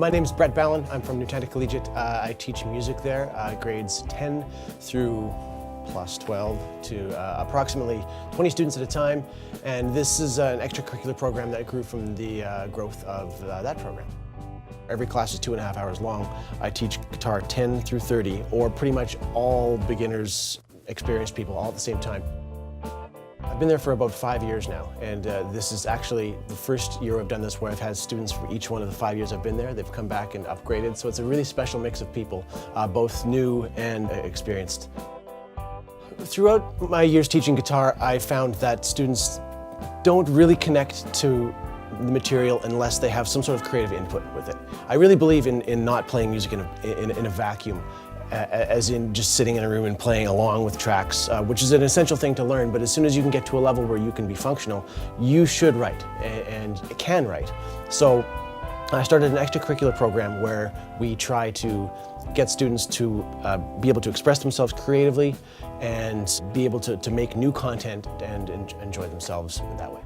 My name's Brett Ballin. I'm from Nutana Collegiate. I teach music there, grades 10 through plus 12 to approximately 20 students at a time. And this is an extracurricular program that grew from the growth of that program. Every class is 2.5 hours long. I teach guitar 10 through 30, or pretty much all beginners, experienced people, all at the same time. I've been there for about 5 years now, and this is actually the first year I've done this where I've had students for each one of the 5 years I've been there. They've come back and upgraded, so it's a really special mix of people, both new and experienced. Throughout my years teaching guitar, I found that students don't really connect to the material unless they have some sort of creative input with it. I really believe in not playing music in a vacuum, as in just sitting in a room and playing along with tracks, which is an essential thing to learn, but as soon as you can get to a level where you can be functional, you should write and can write. So I started an extracurricular program where we try to get students to be able to express themselves creatively and be able to make new content and enjoy themselves in that way.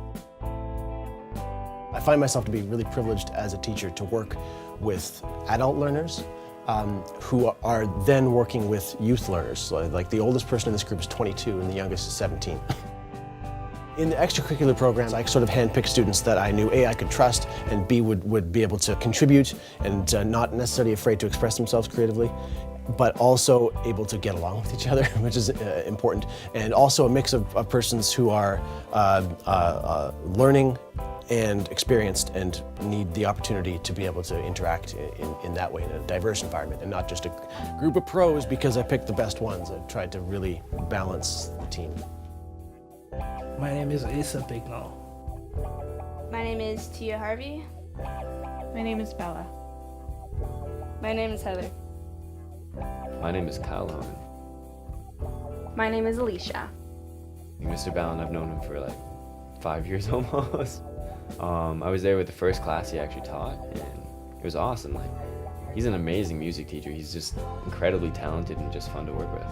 I find myself to be really privileged as a teacher to work with adult learners who are then working with youth learners. So, like, the oldest person in this group is 22 and the youngest is 17. In the extracurricular programs, I sort of handpicked students that I knew A, I could trust, and B, would be able to contribute and not necessarily afraid to express themselves creatively, but also able to get along with each other, which is important, and also a mix of persons who are learning and experienced and need the opportunity to be able to interact in that way, in a diverse environment, and not just a group of pros because I picked the best ones. I tried to really balance the team. My name is Asa Bignall. My name is Tia Harvey. My name is Bella. My name is Heather. My name is Kyle Hogan. My name is Alicia. Mr. Ballin, I've known him for like 5 years almost. I was there with the first class he actually taught, and it was awesome. Like, he's an amazing music teacher. He's just incredibly talented and just fun to work with.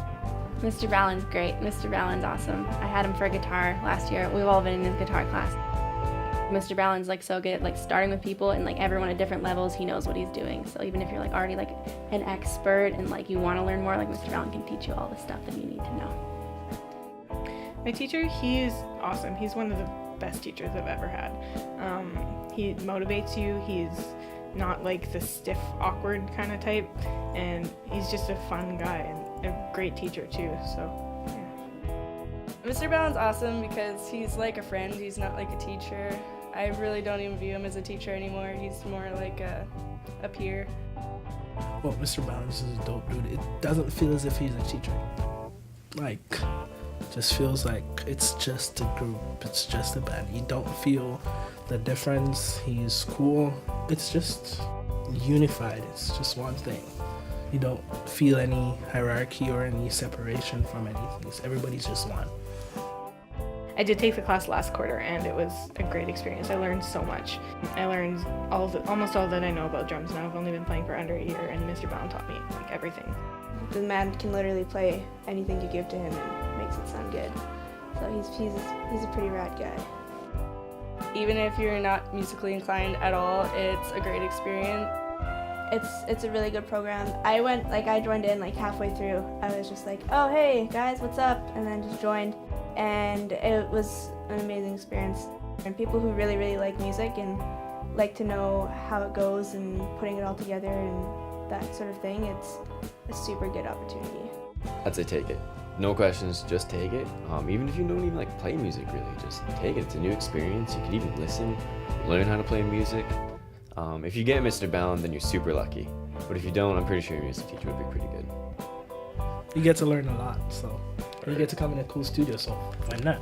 Mr. Ballin's great. Mr. Ballin's awesome. I had him for guitar last year. We've all been in his guitar class. Mr. Ballin's like so good at like starting with people, and like everyone at different levels, he knows what he's doing. So even if you're like already like an expert and like you want to learn more, like Mr. Ballin can teach you all the stuff that you need to know. My teacher, he is awesome. He's one of the best teachers I've ever had. He motivates you. He's not like the stiff, awkward kind of type, and he's just a fun guy and a great teacher too. So, yeah. Mr. Ballin's awesome because he's like a friend. He's not like a teacher. I really don't even view him as a teacher anymore. He's more like a peer. Well, Mr. Balance is a dope dude. It doesn't feel as if he's a teacher. Like, just feels like it's just a group. It's just a band. You don't feel the difference. He's cool. It's just unified. It's just one thing. You don't feel any hierarchy or any separation from anything. Everybody's just one. I did take the class last quarter, and it was a great experience. I learned so much. I learned almost all that I know about drums now. I've only been playing for under a year, and Mr. Ballin taught me like everything. The man can literally play anything you give to him and makes it sound good. So he's a pretty rad guy. Even if you're not musically inclined at all, it's a great experience. It's a really good program. I joined in like halfway through. I was just like, oh hey guys, what's up? And then just joined. And it was an amazing experience. And people who really, really like music and like to know how it goes and putting it all together and that sort of thing, it's a super good opportunity. I'd say take it. No questions, just take it. Even if you don't even like play music really, just take it. It's a new experience. You could even listen, learn how to play music. If you get Mr. Ballin, then you're super lucky. But if you don't, I'm pretty sure your music teacher would be pretty good. You get to learn a lot, so you get to come in a cool studio, so why not?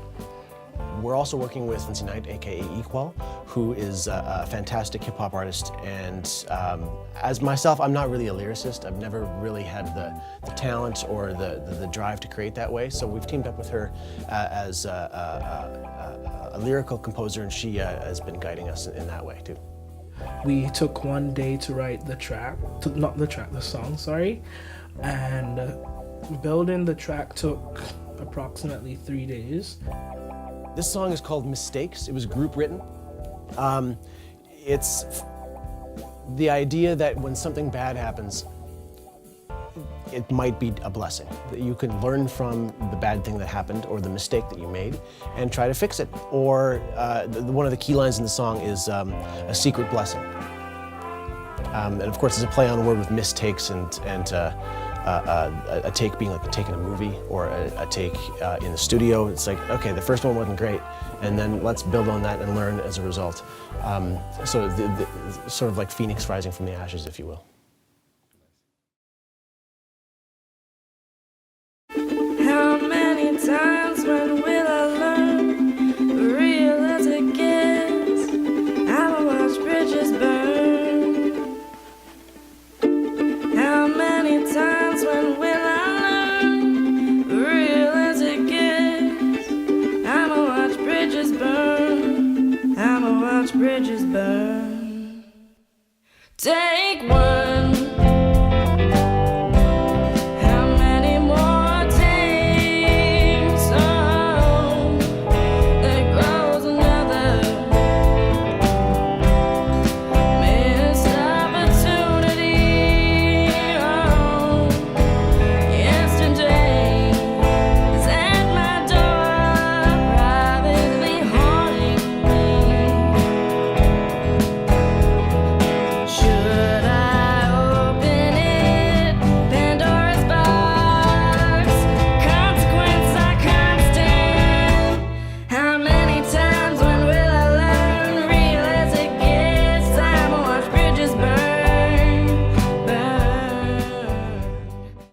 We're also working with Lindsay Knight, aka Equal, who is a fantastic hip-hop artist, and as myself, I'm not really a lyricist. I've never really had the talent or the drive to create that way, so we've teamed up with her as a lyrical composer, and she has been guiding us in that way too. We took one day to write the song, and building the track took approximately 3 days. This song is called Mistakes. It was group written. It's the idea that when something bad happens, it might be a blessing. That you can learn from the bad thing that happened or the mistake that you made and try to fix it. Or one of the key lines in the song is a secret blessing. And of course, it's a play on word with mistakes and a take being like a take in a movie or a take in the studio. It's like, okay, the first one wasn't great, and then let's build on that and learn as a result. So sort of like Phoenix rising from the ashes, if you will. How many times when will I learn, real as it gets? I'ma watch bridges burn. How many times when will I learn, real as it gets? I'ma watch bridges burn. I'ma watch bridges burn. Take one.